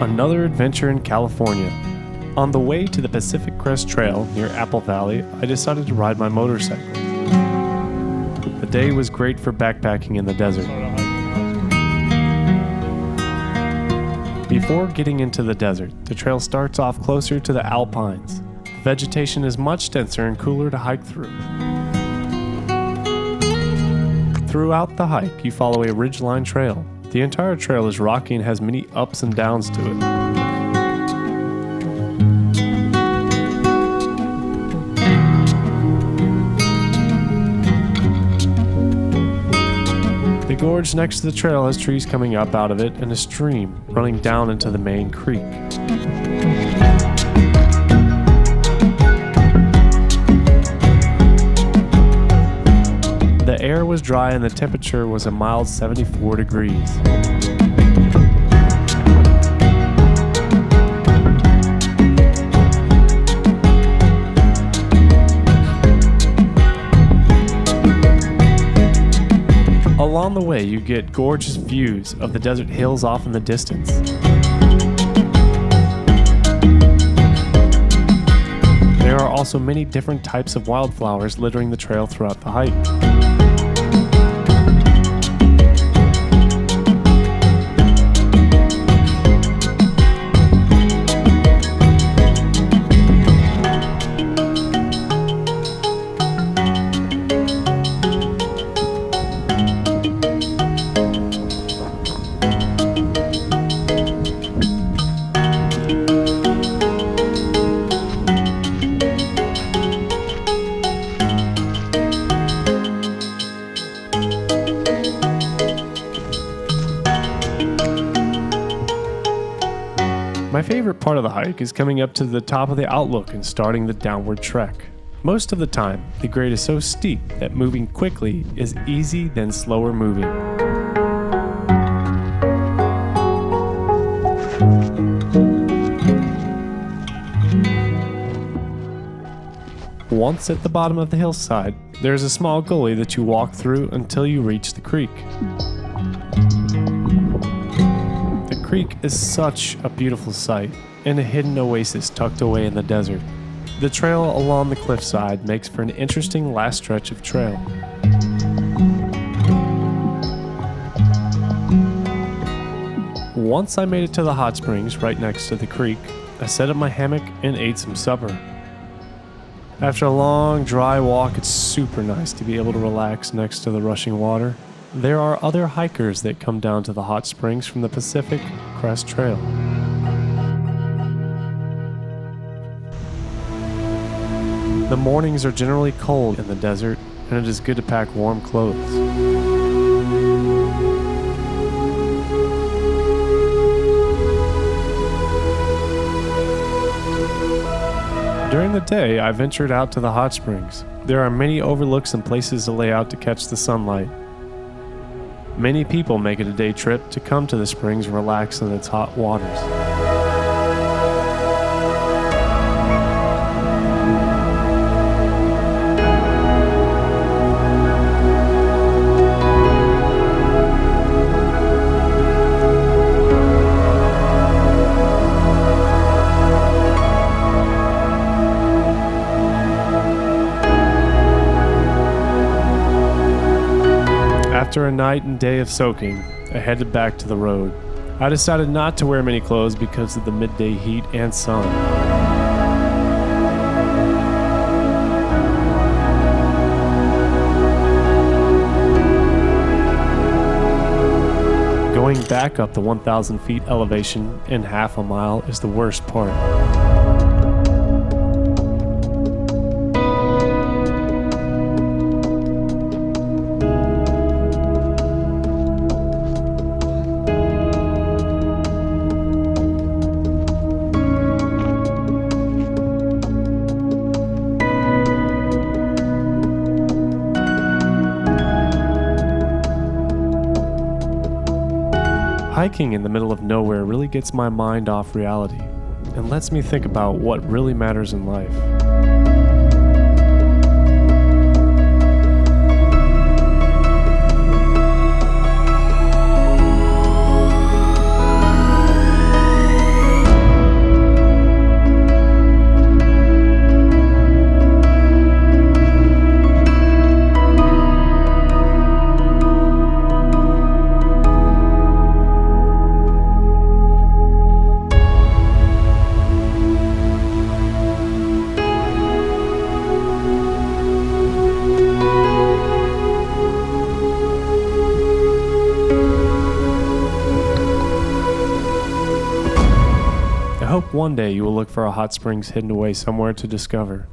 Another adventure in California. On the way to the Pacific Crest Trail near Apple Valley, I decided to ride my motorcycle. The day was great for backpacking in the desert. Before getting into the desert, the trail starts off closer to the Alpines. The vegetation is much denser and cooler to hike through. Throughout the hike, you follow a ridgeline trail. The entire trail is rocky and has many ups and downs to it. The gorge next to the trail has trees coming up out of it and a stream running down into the main creek. The air was dry and the temperature was a mild 74 degrees. Along the way, you get gorgeous views of the desert hills off in the distance. There are also many different types of wildflowers littering the trail throughout the hike. My favorite part of the hike is coming up to the top of the outlook and starting the downward trek. Most of the time, the grade is so steep that moving quickly is easy than slower moving. Once at the bottom of the hillside, there is a small gully that you walk through until you reach the creek. The creek is such a beautiful sight, and a hidden oasis tucked away in the desert. The trail along the cliffside makes for an interesting last stretch of trail. Once I made it to the hot springs right next to the creek, I set up my hammock and ate some supper. After a long, dry walk, it's super nice to be able to relax next to the rushing water. There are other hikers that come down to the hot springs from the Pacific Crest Trail. The mornings are generally cold in the desert, and it is good to pack warm clothes. During the day, I ventured out to the hot springs. There are many overlooks and places to lay out to catch the sunlight. Many people make it a day trip to come to the springs and relax in its hot waters. After a night and day of soaking, I headed back to the road. I decided not to wear many clothes because of the midday heat and sun. Going back up the 1,000 feet elevation in half a mile is the worst part. Hiking in the middle of nowhere really gets my mind off reality and lets me think about what really matters in life. hope one day you will look for a hot springs hidden away somewhere to discover.